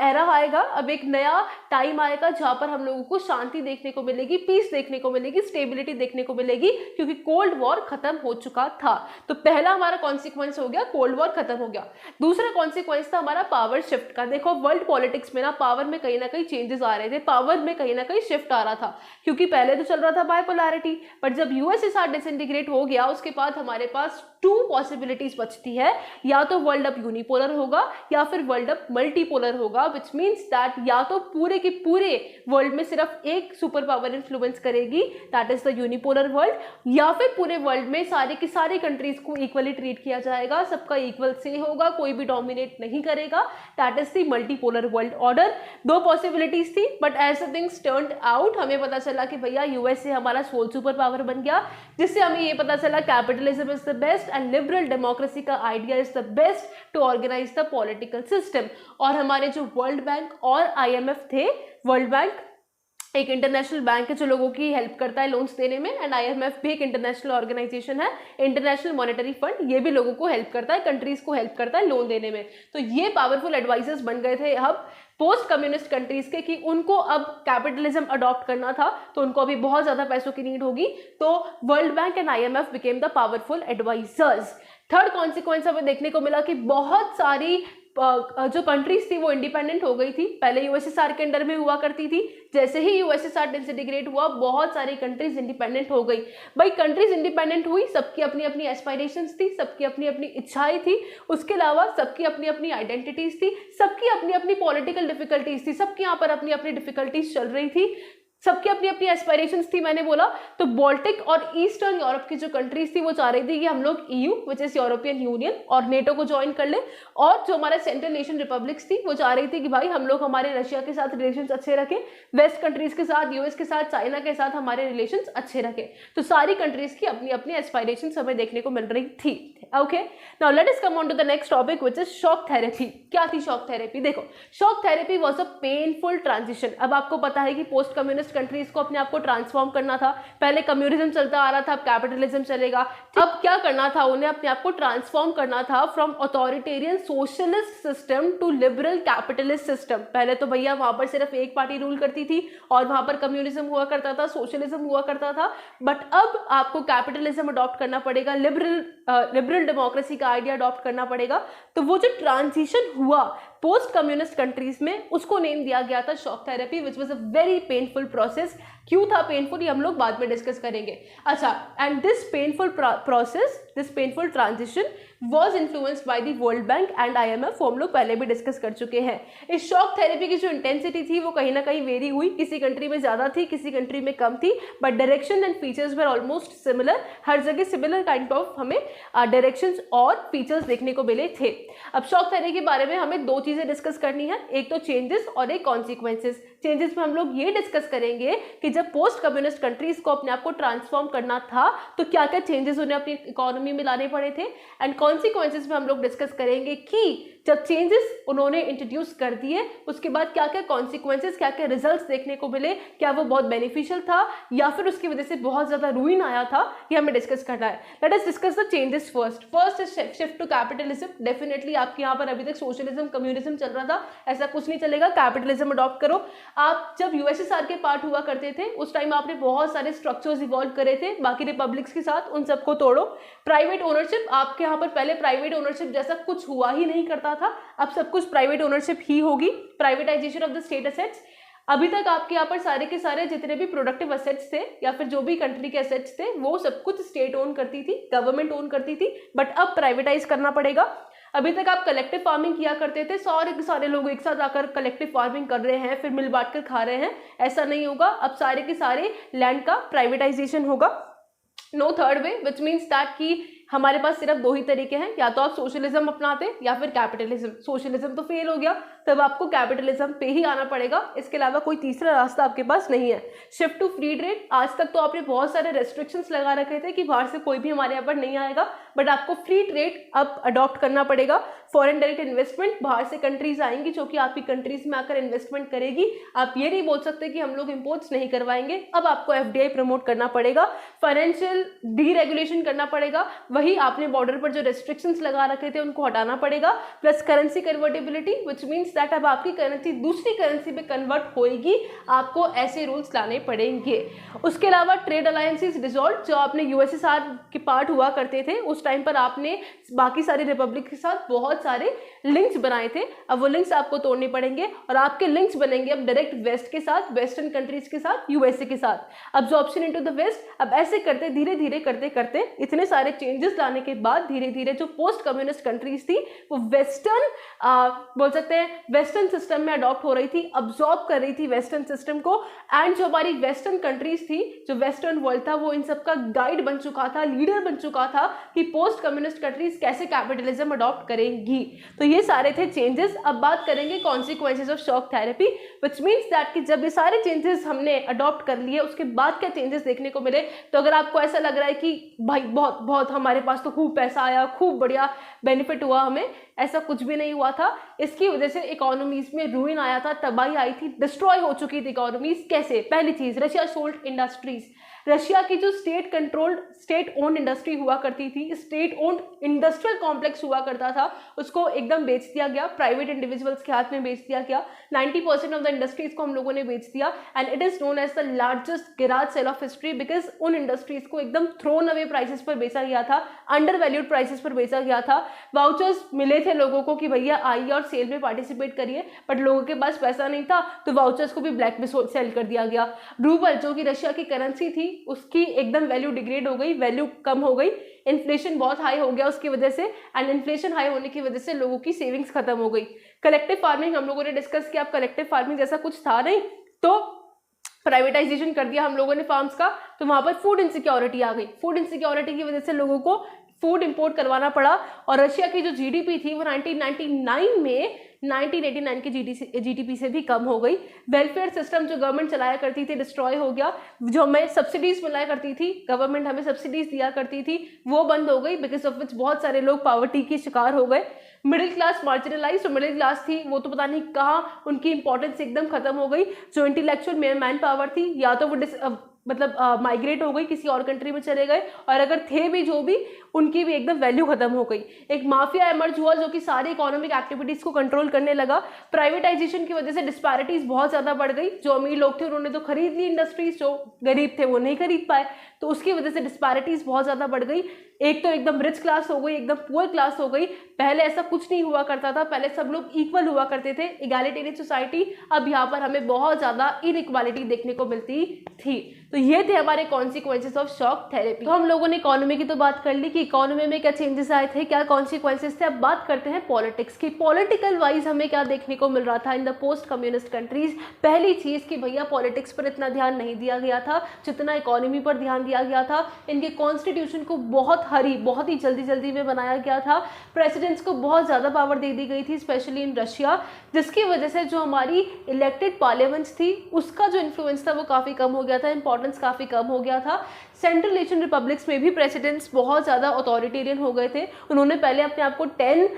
एरा आएगा, अब एक नया टाइम आएगा जहां पर हम लोगों को शांति देखने को मिलेगी, पीस देखने को मिलेगी, स्टेबिलिटी देखने को मिलेगी, क्योंकि कोल्ड वॉर खत्म हो चुका था। तो पहला हमारा कॉन्सिक्वेंस हो गया, कोल्ड वॉर खत्म हो गया। दूसरा कॉन्सिक्वेंस था हमारा पावर शिफ्ट का। देखो वर्ल्ड पॉलिटिक्स में ना पावर में कहीं ना कहीं चेंजेस आ रहे थे, पावर में कहीं ना कहीं शिफ्ट आ रहा था, क्योंकि पहले तो चल रहा था बायपोलैरिटी, बट जब यूएसएसआर डिसइंटीग्रेट हो गया उसके बाद हमारे पास 2 पॉसिबिलिटीज बचती है, या तो वर्ल्ड अब यूनिपोलर होगा या फिर वर्ल्ड अब मल्टीपोलर होगा, विच मीन्स दैट या तो पूरे के पूरे वर्ल्ड में सिर्फ एक सुपर पावर इन्फ्लुएंस करेगी, that is the unipolar world, या फिर पूरे वर्ल्ड में सारे की सारी कंट्रीज को इक्वली ट्रीट किया जाएगा, सबका इक्वल से होगा, कोई भी डोमिनेट नहीं करेगा, that is the multipolar world order. 2 possibilities थी, but as the things turned out हमें पता चला कि भैया यूएसए हमारा सोल सुपर पावर बन गया, जिससे हमें ये पता चला capitalism is the best and liberal democracy का idea is the best to organise the political system. और हमारे जो वर्ल्ड बैंक और आईएमएफ थे, वर्ल्ड बैंक एक इंटरनेशनल बैंक है जो लोगों की हेल्प करता है लोन्स देने में, एंड आईएमएफ भी एक इंटरनेशनल ऑर्गेनाइजेशन है, इंटरनेशनल मॉनेटरी फंड, ये भी लोगों को हेल्प करता है, कंट्रीज को हेल्प करता है लोन देने में। तो ये पावरफुल एडवाइजर्स बन गए थे अब पोस्ट कम्युनिस्ट कंट्रीज के कि उनको अब कैपिटलिज्म अडॉप्ट करना था, तो उनको अभी बहुत ज्यादा पैसों की नीड होगी, तो World Bank and IMF became the powerful advisers. Third consequence हमें देखने को मिला कि बहुत सारी जो कंट्रीज थी वो इंडिपेंडेंट हो गई थी। पहले यूएसएसआर के अंडर में हुआ करती थी, जैसे ही यूएसएसआर डिसइंटीग्रेट हुआ बहुत सारी कंट्रीज इंडिपेंडेंट हो गई। भाई कंट्रीज इंडिपेंडेंट हुई, सबकी अपनी अपनी एस्पायरेशंस थी, सबकी अपनी अपनी इच्छाएं थी, उसके अलावा सबकी अपनी अपनी आइडेंटिटीज थी, सबकी अपनी अपनी पॉलिटिकल डिफिकल्टीज थी, सबकी यहाँ पर अपनी अपनी डिफिकल्टीज चल रही थी, सबकी अपनी अपनी एस्पायरेशंस थी। मैंने बोला तो बाल्टिक और ईस्टर्न यूरोप की जो कंट्रीज थी वो चाह रही थी कि हम लोग EU which is European union और नेटो को ज्वाइन कर ले, और जो हमारे सेंट्रल एशियन रिपब्लिक्स थी वो चाह रही थी कि भाई हम लोग हमारे रशिया के साथ रिलेशंस अच्छे रखें, वेस्ट कंट्रीज के साथ, यूएस के साथ, चाइना के साथ हमारे रिलेशंस अच्छे रखें। तो सारी कंट्रीज की अपनी अपनी एस्पायरेशंस हमें देखने को मिल रही थी। Okay, now let us come on to the next topic which is shock therapy. क्या थी शॉक थेरेपी? देखो shock therapy was a painful transition. अब आपको पता है कि पोस्ट कम्युनिस्ट कम्युनिस्ट कंट्रीज को अपने आप को ट्रांसफॉर्म करना था। पहले कम्युनिज्म चलता आ रहा था, अब कैपिटलिज्म चलेगा। अब क्या करना था, उन्हें अपने आप को ट्रांसफॉर्म करना था from authoritarian socialist system to liberal capitalist system. पहले तो भैया वहां पर सिर्फ एक पार्टी रूल करती थी और वहां पर कम्युनिज्म हुआ करता था, सोशलिज्म हुआ करता था, बट अब आपको कैपिटलिज्म अडॉप्ट करना पड़ेगा, लिबरल डेमोक्रेसी का आइडिया अडॉप्ट करना पड़ेगा। तो वो जो ट्रांजिशन हुआ पोस्ट कम्युनिस्ट कंट्रीज में, उसको नेम दिया गया था shock therapy, which was a very painful process. क्यों था पेनफुल, ये हम लोग बाद में डिस्कस करेंगे। अच्छा, and this painful process, this painful transition was influenced by the world Bank and IMF, हम लोग पहले भी डिस्कस कर चुके हैं। इस शॉक थेरेपी की जो इंटेंसिटी थी वो कहीं ना कहीं वेरी हुई, किसी कंट्री में ज्यादा थी, किसी कंट्री में कम थी, but direction and features were almost similar. हर जगह सिमिलर काइंड ऑफ हमें डायरेक्शंस और फीचर्स देखने को मिले थे। अब शॉक थेरेपी के बारे में हमें दो चीजें डिस्कस करनी है, एक तो चेंजेस और एक कॉन्सिक्वेंसेस। चेंजेस में हम लोग ये डिस्कस करेंगे कि जब पोस्ट कम्युनिस्ट कंट्रीज को अपने आप को ट्रांसफॉर्म करना था तो क्या क्या चेंजेस उन्हें अपनी इकोनॉमी में लाने पड़े थे, एंड कॉन्सिक्वेंसेस में हम लोग डिस्कस करेंगे कि जब चेंजेस उन्होंने इंट्रोड्यूस कर दिए उसके बाद क्या क्या कॉन्सिक्वेंसेस, क्या क्या रिजल्ट्स देखने को मिले, क्या वो बहुत बेनिफिशियल था या फिर उसकी वजह से बहुत ज्यादा रूइन आया था, ये हमें डिस्कस करना है। Let us discuss the changes first. First is shift to capitalism. Definitely आपके यहाँ पर अभी तक सोशलिज्म कम्युनिज्म चल रहा था, ऐसा कुछ नहीं चलेगा, कैपिटलिज्म अडॉप्ट करो। आप जब USSR के पार्ट हुआ करते थे उस टाइम आपने बहुत सारे स्ट्रक्चर्स इवॉल्व करे थे बाकी रिपब्लिक्स के साथ, उन सबको तोड़ो। प्राइवेट ओनरशिप, आपके यहाँ पर पहले प्राइवेट ओनरशिप जैसा कुछ हुआ ही नहीं करता था, अब सब कुछ प्राइवेट ओनरशिप ही होगी। Privatisation of the state assets, अभी तक आपके यहाँ पर सारे के सारे जितने भी प्रोडक्टिव एसेट्स थे या फिर जो भी कंट्री के एसेट्स थे वो सब कुछ स्टेट ओन करती थी, गवर्नमेंट ओन करती थी, बट अब प्राइवेटाइज करना पड़ेगा। अभी तक आप कलेक्टिव फार्मिंग किया करते थे, सारे के सारे लोग एक साथ आकर कलेक्टिव फार्मिंग कर रहे हैं, फिर मिल बांट कर खा रहे हैं, ऐसा नहीं होगा। अब सारे के सारे लैंड का प्राइवेटाइजेशन होगा। No third way, which means that कि हमारे पास सिर्फ दो ही तरीके हैं, या तो आप सोशलिज्म अपनाते या फिर कैपिटलिज्म। सोशलिज्म तो फेल हो गया, तब आपको कैपिटलिज्म पे ही आना पड़ेगा, इसके अलावा कोई तीसरा रास्ता आपके पास नहीं है। शिफ्ट टू फ्री ट्रेड, आज तक तो आपने बहुत सारे रेस्ट्रिक्शंस लगा रखे थे कि बाहर से कोई भी हमारे यहाँ पर नहीं आएगा, बट आपको फ्री ट्रेड अब अडॉप्ट करना पड़ेगा। फॉरेन डायरेक्ट इन्वेस्टमेंट, बाहर से कंट्रीज आएंगी जो कि आपकी कंट्रीज में आकर इन्वेस्टमेंट करेगी, आप ये नहीं बोल सकते कि हम लोग इंपोर्ट्स नहीं करवाएंगे, अब आपको FDI प्रमोट करना पड़ेगा। फाइनेंशियल डीरेगुलेशन करना पड़ेगा, वही आपने बॉर्डर पर जो रेस्ट्रिक्शंस लगा रखे थे उनको हटाना पड़ेगा। Plus currency convertibility, which means that अब आपकी करेंसी दूसरी करेंसी में कन्वर्ट होएगी, आपको ऐसे रूल्स लाने पड़ेंगे। उसके अलावा ट्रेड अलायंसेस डिसॉल्व, जो आपने USSR के पार्ट हुआ करते थे उस टाइम पर आपने बाकी सारी रिपब्लिक के साथ बहुत सारे लिंक्स बनाए थे, अब वो लिंक्स आपको तोड़ने पड़ेंगे और आपके लिंक्स बनेंगे अब डायरेक्ट वेस्ट के साथ, वेस्टर्न कंट्रीज के साथ, USA के साथ। अब्जॉर्प्शन इनटू द वेस्ट, अब ऐसे करते धीरे धीरे करते करते इतने सारे चेंजेस लाने के बाद धीरे धीरे जो पोस्ट कम्युनिस्ट कंट्रीज थी वो वेस्टर्न बोल सकते हैं वेस्टर्न सिस्टम में अडॉप्ट हो रही थी, अब्सॉर्ब कर रही थी वेस्टर्न सिस्टम को। एंड जो हमारी वेस्टर्न कंट्रीज थी, जो वेस्टर्न वर्ल्ड था, वो इन सब का गाइड बन चुका था, लीडर बन चुका था कि पोस्ट कम्युनिस्ट कंट्रीज कैसे कैपिटलिज्म अडॉप्ट करेंगी। तो ये सारे थे चेंजेस। अब बात करेंगे consequences of shock therapy, which means that कि जब ये सारे चेंजेस हमने अडॉप्ट कर लिए उसके बाद क्या चेंजेस देखने को मिले। तो अगर आपको ऐसा लग रहा है कि भाई बहुत बहुत हमारे पास तो खूब पैसा आया, खूब बढ़िया बेनिफिट हुआ हमें, ऐसा कुछ भी नहीं हुआ था। इसकी वजह से इकोनॉमीज में रूइन आया था, तबाही आई थी, डिस्ट्रॉय हो चुकी थी इकोनॉमीज। कैसे? पहली चीज, रशिया सोल्ड इंडस्ट्रीज। रशिया की जो state controlled, state owned industry हुआ करती थी, स्टेट ओन्ड इंडस्ट्रियल कॉम्प्लेक्स हुआ करता था, उसको एकदम बेच दिया गया, प्राइवेट इंडिविजुअल्स के हाथ में बेच दिया गया। 90% ऑफ द इंडस्ट्रीज को हम लोगों ने बेच दिया and it is known as the largest garage sale of history, because उन इंडस्ट्रीज को एकदम थ्रोन अवे प्राइसेस पर बेचा गया था, अंडर वैल्यूड प्राइसेस पर बेचा गया था। वाउचर्स मिले थे लोगों को कि भैया आइए और सेल में पार्टिसिपेट करिए, बट लोगों के पास पैसा नहीं था तो वाउचर्स को भी ब्लैक में सेल कर दिया गया। रूबल जो कि रशिया की करेंसी थी उसकी एकदम वैल्यू डिग्रेड हो गई, वैल्यू कम हो गई, इन्फ्लेशन बहुत हाई हो गया उसकी वजह से, एंड इन्फ्लेशन हाई होने की वजह से लोगों की सेविंग्स खत्म हो गई। कलेक्टिव फार्मिंग हम लोगों ने डिस्कस किया, अब कलेक्टिव फार्मिंग जैसा कुछ था नहीं तो प्राइवेटाइजेशन कर दिया हम लोगों ने फार्म्स का, तो वहां पर फूड इनसिक्योरिटी आ गई। फूड इनसिक्योरिटी की वजह से लोगों को फूड इंपोर्ट करवाना पड़ा और रशिया की जो GDP थी वो 1999 में 1989 के जीडीपी से भी कम हो गई। वेलफेयर सिस्टम जो गवर्नमेंट चलाया करती थी डिस्ट्रॉय हो गया। जो हमें सब्सिडीज मिलाया करती थी, गवर्नमेंट हमें सब्सिडीज दिया करती थी, वो बंद हो गई, बिकॉज ऑफ विच बहुत सारे लोग पॉवर्टी के शिकार हो गए। मिडिल क्लास मार्जिनलाइज, जो मिडिल क्लास थी वो तो पता नहीं कहाँ उनकी इंपॉर्टेंस एकदम खत्म हो गई। जो इंटेलेक्चुअल मैन पावर थी या तो वो माइग्रेट हो गई, किसी और कंट्री में चले गए, और अगर थे भी जो भी, उनकी भी एकदम वैल्यू खत्म हो गई। एक माफिया एमर्ज हुआ जो कि सारी इकोनॉमिक एक्टिविटीज को कंट्रोल करने लगा। प्राइवेटाइजेशन की वजह से डिस्पैरिटीज बहुत ज्यादा बढ़ गई। जो अमीर लोग थे उन्होंने तो खरीद ली इंडस्ट्रीज, जो गरीब थे वो नहीं खरीद पाए, तो उसकी वजह से डिस्पैरिटीज बहुत ज्यादा बढ़ गई। एक तो एकदम रिच क्लास हो गई, एकदम पुअर क्लास हो गई। पहले ऐसा कुछ नहीं हुआ करता था, पहले सब लोग इक्वल हुआ करते थे, इगैलिटेरियन सोसाइटी। अब यहाँ पर हमें बहुत ज्यादा इनइक्वालिटी देखने को मिलती थी। तो ये थे हमारे कॉन्सिक्वेंसेस ऑफ शॉक थेरेपी। तो हम लोगों ने इकोनॉमी की तो बात कर ली कि इकोनॉमी में क्या चेंजेस आए थे, क्या कॉन्सिक्वेंसेस थे। अब बात करते हैं पॉलिटिक्स की। पॉलिटिकल वाइज हमें क्या देखने को मिल रहा था इन द पोस्ट कम्युनिस्ट कंट्रीज। पहली चीज कि भैया पॉलिटिक्स पर इतना ध्यान नहीं दिया गया था जितना इकोनॉमी पर ध्यान दिया गया था। इनके कॉन्स्टिट्यूशन को बहुत ही जल्दी में बनाया गया था। प्रेसिडेंट्स को बहुत ज़्यादा पावर दे दी गई थी, स्पेशली इन रशिया, जिसकी वजह से जो हमारी इलेक्टेड पार्लियामेंट्स थी उसका जो इन्फ्लुएंस था वो काफ़ी कम हो गया था, इंपॉर्टेंस काफ़ी कम हो गया था। सेंट्रल एशियन रिपब्लिक्स में भी प्रेसिडेंट्स बहुत ज़्यादा अथॉरिटेरियन हो गए थे। उन्होंने पहले अपने आप को 10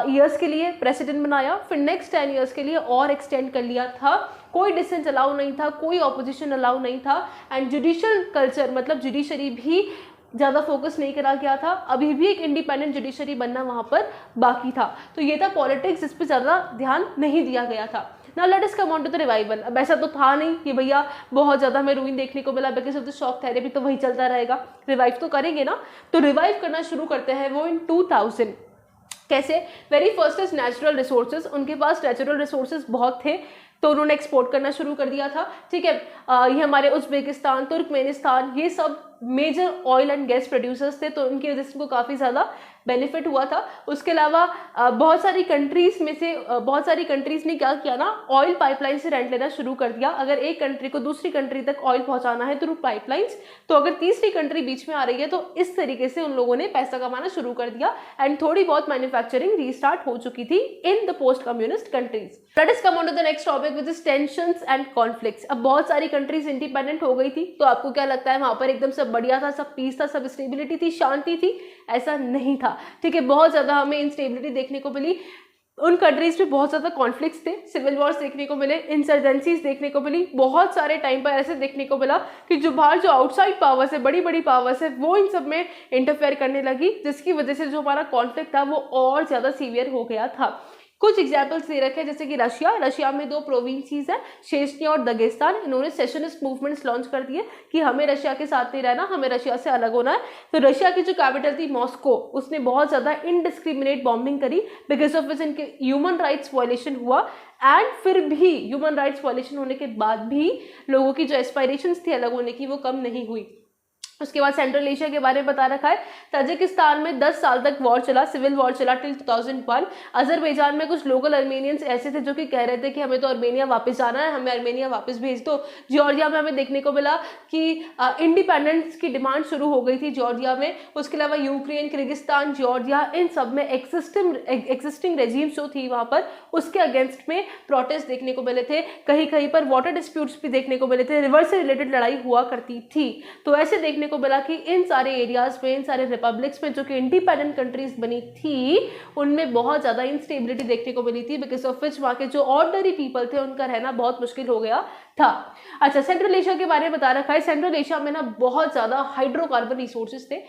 ईयर्स के लिए प्रेसिडेंट बनाया, फिर नेक्स्ट 10 ईयर्स के लिए और एक्सटेंड कर लिया था। कोई डिसेंट अलाउ नहीं था, कोई ऑपोजिशन अलाउ नहीं था, एंड जुडिशियल कल्चर मतलब जुडिशरी भी ज़्यादा फोकस नहीं करा गया था। अभी भी एक इंडिपेंडेंट जुडिशरी बनना वहाँ पर बाकी था। तो ये था पॉलिटिक्स, जिस पर ज़्यादा ध्यान नहीं दिया गया था। Now let us come on to the revival. अब ऐसा तो था नहीं कि भैया बहुत ज़्यादा हमें रूइन देखने को मिला, because of the shock therapy तो वही चलता रहेगा। रिवाइव तो करेंगे ना, तो रिवाइव करना शुरू करते हैं वो इन 2000। कैसे? Very first is natural resources. उनके पास नेचुरल रिसोर्सेज बहुत थे, तो उन्होंने एक्सपोर्ट करना शुरू कर दिया था। ठीक है, ये हमारे उज्बेकिस्तान, तुर्कमेनिस्तान, ये सब major oil and gas producers थे, तो उनकी वजह से उनको काफ़ी ज़्यादा बेनिफिट हुआ था। उसके अलावा बहुत सारी कंट्रीज़ ने क्या किया ना, ऑयल पाइपलाइन से रेंट लेना शुरू कर दिया। अगर एक कंट्री को दूसरी कंट्री तक ऑयल पहुंचाना है थ्रू पाइपलाइंस, तो अगर तीसरी कंट्री बीच में आ रही है तो इस तरीके से उन लोगों ने पैसा कमाना शुरू कर दिया, एंड थोड़ी बहुत मैन्युफैक्चरिंग रीस्टार्ट हो चुकी थी in the post communist countries. Let us come on to the next topic which is tensions and conflicts. अब बहुत सारी कंट्रीज इंडिपेंडेंट हो गई थी, तो आपको क्या लगता है वहां पर एकदम सब बढ़िया था, सब पीस था, सब स्टेबिलिटी थी, शांति थी? ऐसा नहीं था। ठीक है, बहुत ज्यादा हमें इंस्टेबिलिटी देखने को मिली। उन कंट्रीज में बहुत ज़्यादा कॉन्फ्लिक्ट्स थे, सिविल वॉर्स देखने को मिले, इंसर्जेंसीज देखने को मिली। बहुत सारे टाइम पर ऐसे देखने को मिला कि जो बाहर जो आउटसाइड पावर्स है, बड़ी बड़ी पावर्स है, वो इन सब में इंटरफेयर करने लगी, जिसकी वजह से जो हमारा कॉन्फ्लिक्ट था वो और ज़्यादा सीवियर हो गया था। कुछ एग्जाम्पल्स दे रखे हैं, जैसे कि रशिया में 2 प्रोविंसीज है, शेचनिया और दगेस्तान। इन्होंने सेशनिस्ट मूवमेंट्स लॉन्च कर दिए कि हमें रशिया के साथ नहीं रहना, हमें रशिया से अलग होना है। तो रशिया की जो कैपिटल थी मॉस्को, उसने बहुत ज़्यादा इनडिस्क्रिमिनेट बॉम्बिंग करी, बिकॉज ऑफ विच इनके ह्यूमन राइट्स वायलेशन हुआ। एंड फिर भी ह्यूमन राइट्स वायलेशन होने के बाद भी लोगों की जो एस्पायरेशंस थी अलग होने की, वो कम नहीं हुई। उसके बाद सेंट्रल एशिया के बारे में बता रखा है। ताजिकिस्तान में 10 साल तक वॉर चला, सिविल वॉर चला टिल 2001। अजरबैजान में कुछ लोकल अर्मेनियंस ऐसे थे जो कि कह रहे थे कि हमें तो अर्मेनिया वापस जाना है, हमें अर्मेनिया वापस भेज दो। जॉर्जिया में हमें देखने को मिला कि इंडिपेंडेंस की डिमांड शुरू हो गई थी जॉर्जिया में। उसके अलावा यूक्रेन, किर्गिस्तान, जॉर्जिया, इन सब में एक्सिस्टिंग रेजिम्स जो थी वहाँ पर, उसके अगेंस्ट में प्रोटेस्ट देखने को मिले थे। कहीं कहीं पर वाटर डिस्प्यूट्स भी देखने को मिले थे, रिवर से रिलेटेड लड़ाई हुआ करती थी। तो ऐसे देखने को मिला कि इन सारे एरियाज में, इन सारे रिपब्लिक्स में जो कि इंडिपेंडेंट कंट्रीज बनी थी, उनमें बहुत ज़्यादा इंस्टेबिलिटी देखने को मिली थी, बिकॉज ऑफ विच वहाँ के जो ऑर्डिनरी पीपल थे उनका रहना बहुत मुश्किल हो गया था। अच्छा, सेंट्रल एशिया के बारे में बता रखा है। सेंट्रल एशिया में ना बहुत ज़्यादा हाइड्रोकार्बन रिसोर्सेज थे,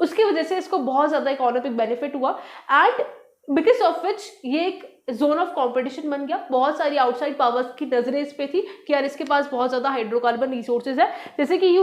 उसकी वजह से इसको बहुत ज़्यादा इकोनॉमिक बेनिफिट हुआ, एंड बिकॉज ऑफ विच ये एक जोन ऑफ कंपटीशन बन गया। बहुत सारी आउटसाइड पावर्स की नजरें इस पे थी कि यार इसके पास बहुत ज़्यादा हाइड्रोकार्बन रिसोर्सेज है। जैसे कि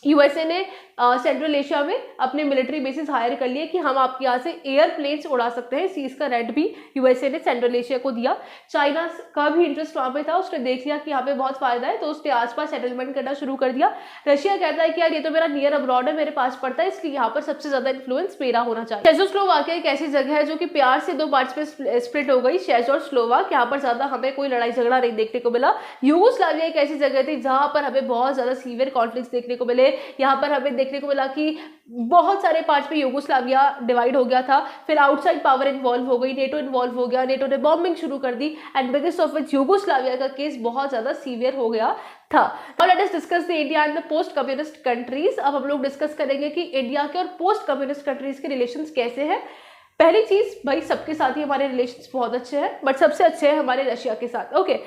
यूएसए ने सेंट्रल एशिया में अपने मिलिट्री बेसिस हायर कर लिए कि हम आपके यहाँ से एयरप्लेन्स उड़ा सकते हैं। सीज का रेंट भी यूएसए ने सेंट्रल एशिया को दिया। चाइना का भी इंटरेस्ट वहाँ पे था, उसने देख लिया कि यहाँ पे बहुत फायदा है, तो उसने आसपास सेटलमेंट करना शुरू कर दिया। रशिया कहता है कि यार ये तो मेरा नियर अब्रॉड है, मेरे पास पड़ता है, इसलिए यहाँ पर सबसे ज्यादा इन्फ्लुएंस मेरा होना चाहिए। चेज़ोस्लोवाकिया एक ऐसी जगह है जो कि प्यार से 2 पार्ट्स में स्प्लिट हो गई, चेज़ और स्लोवाक। यहाँ पर ज्यादा हमें कोई लड़ाई झगड़ा नहीं देखने को मिला। यूगोस्लाविया एक ऐसी जगह थी जहाँ पर हमें बहुत ज्यादा सीवियर कॉन्फ्लिक्ट्स देखने को मिले, यहाँ पर हमें देखने को मिला कि बहुत सारे पार्ट्स में यूगोस्लाविया डिवाइड हो गया था, फिर आउटसाइड पावर इन्वॉल्व हो गई, नेटो इन्वॉल्व हो गया, नेटो ने बॉम्बिंग शुरू कर दी and biggest of which Yugoslavia का केस बहुत ज़्यादा सीवियर हो गया था। Now let us discuss the India and the post communist countries. अब हम लोग डिस्कस करेंगे कि इंडिया के और पोस्ट कम्युनिस्ट कंट्रीज के रिलेशंस कैसे हैं। पहली चीज भाई, सबके साथ ही हमारे रिलेशंस बहुत अच्छे हैं, बट सबसे अच्छे हैं हमारे रशिया के साथ। Okay,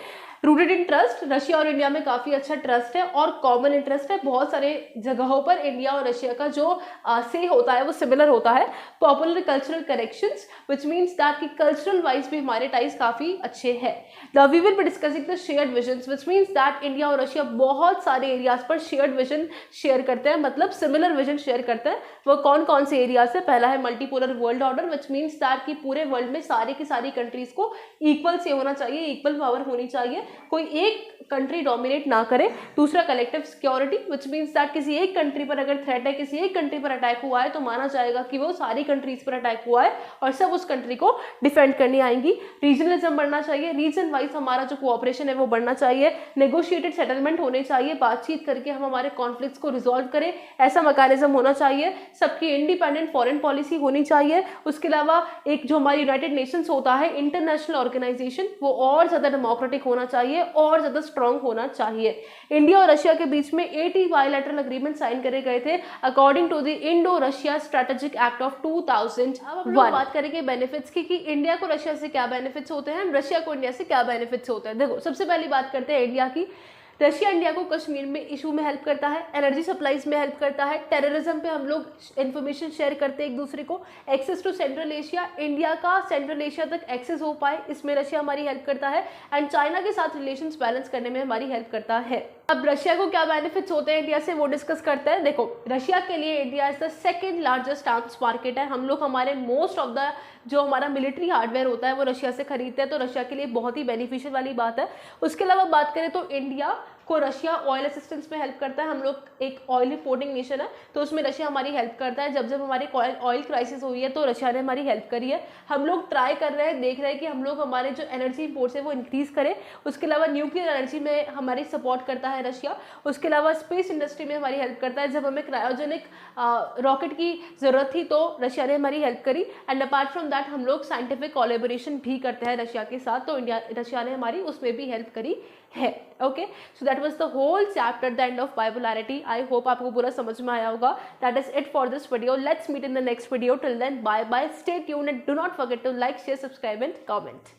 rooted in trust, Russia और इंडिया में काफ़ी अच्छा ट्रस्ट है और कॉमन इंटरेस्ट है। बहुत सारे जगहों पर इंडिया और रशिया का जो से होता है वो सिमिलर होता है। Popular cultural connections which means that कि कल्चरल वाइज भी हमारे टाइज काफ़ी अच्छे हैं। We will be discussing the shared visions which means that India और रशिया बहुत सारे एरियाज पर शेयर्ड विजन शेयर करते हैं, मतलब सिमिलर विजन शेयर करते हैं। वो कौन कौन से एरियाज है? पहला है multipolar world order which means that कि पूरे वर्ल्ड में सारी की सारी कंट्रीज को इक्वल से होना चाहिए, इक्वल पावर होनी चाहिए, कोई एक कंट्री डोमिनेट ना करे। दूसरा collective security which means that किसी एक कंट्री पर अगर थ्रेट है, किसी एक कंट्री पर अटैक हुआ है तो माना जाएगा कि वो सारी कंट्रीज पर अटैक हुआ है और सब उस कंट्री को डिफेंड करनी आएंगी। रीजनलिज्म बढ़ना चाहिए, रीजन वाइज हमारा जो कोऑपरेशन है वो बढ़ना चाहिए। नेगोशिएटेड सेटलमेंट होने चाहिए, बातचीत करके हम हमारे कॉन्फ्लिक्ट्स को रिजॉल्व करें, ऐसा मैकेनिज्म होना चाहिए। सबकी इंडिपेंडेंट फॉरेन पॉलिसी होनी चाहिए। उसके अलावा एक जो हमारी यूनाइटेड नेशंस होता है इंटरनेशनल ऑर्गेनाइजेशन, वो और ज़्यादा डेमोक्रेटिक होना चाहिए और ज़्यादा स्ट्रॉन्ग होना चाहिए। इंडिया और रशिया के बीच में 80 बायलैटरल अग्रीमेंट साइन करे गए थे according to the Indo Russia strategic act of 2001। अब हम लोग बात करेंगे बेनिफिट्स की कि इंडिया को रशिया से क्या बेनिफिट्स होते हैं, रशिया को इंडिया से क्या बेनिफिट्स होते हैं। देखो, सबसे पहली बात करते हैं इंडिया की। रशिया इंडिया को कश्मीर में इशू में हेल्प करता है, एनर्जी सप्लाईज में हेल्प करता है, टेररिज्म पे हम लोग इन्फॉर्मेशन शेयर करते हैं एक दूसरे को। Access to Central Asia, India का सेंट्रल एशिया तक एक्सेस हो पाए, इसमें रशिया हमारी हेल्प करता है। एंड चाइना के साथ रिलेशंस बैलेंस करने में हमारी हेल्प करता है। अब रशिया को क्या बेनिफिट्स होते हैं इंडिया से, वो डिस्कस करते हैं। देखो, रशिया के लिए India is the second largest arms market है। हम लोग हमारे मोस्ट ऑफ द जो हमारा मिलिट्री हार्डवेयर होता है वो रशिया से खरीदते हैं, तो रशिया के लिए बहुत ही बेनिफिशियल वाली बात है। उसके अलावा बात करें तो इंडिया को रशिया ऑयल असिस्टेंस में हेल्प करता है। हम लोग एक ऑयल इंपोर्टिंग नेशन है, तो उसमें रशिया हमारी हेल्प करता है। जब जब हमारे ऑयल क्राइसिस हुई है तो रशिया ने हमारी हेल्प करी है। हम लोग ट्राई कर रहे हैं, देख रहे हैं कि हम लोग हमारे जो एनर्जी इंपोर्ट्स है वो इंक्रीज करें। उसके अलावा न्यूक्लियर एनर्जी में हमारी सपोर्ट करता है रशिया। उसके अलावा स्पेस इंडस्ट्री में हमारी हेल्प करता है। जब हमें क्रायोजेनिक रॉकेट की ज़रूरत थी तो रशिया ने हमारी हेल्प करी। एंड अपार्ट फ्रॉम दैट हम लोग साइंटिफिक कोलैबोरेशन भी करते हैं रशिया के साथ, तो रशिया ने हमारी उसमें भी हेल्प करी है। Okay, so that was the whole chapter the end of bipolarity. I hope आपको पूरा समझ में आया होगा। That is it for this video. Let's meet in the next video. Till then, bye bye, stay tuned and do not forget to like, share, subscribe and comment.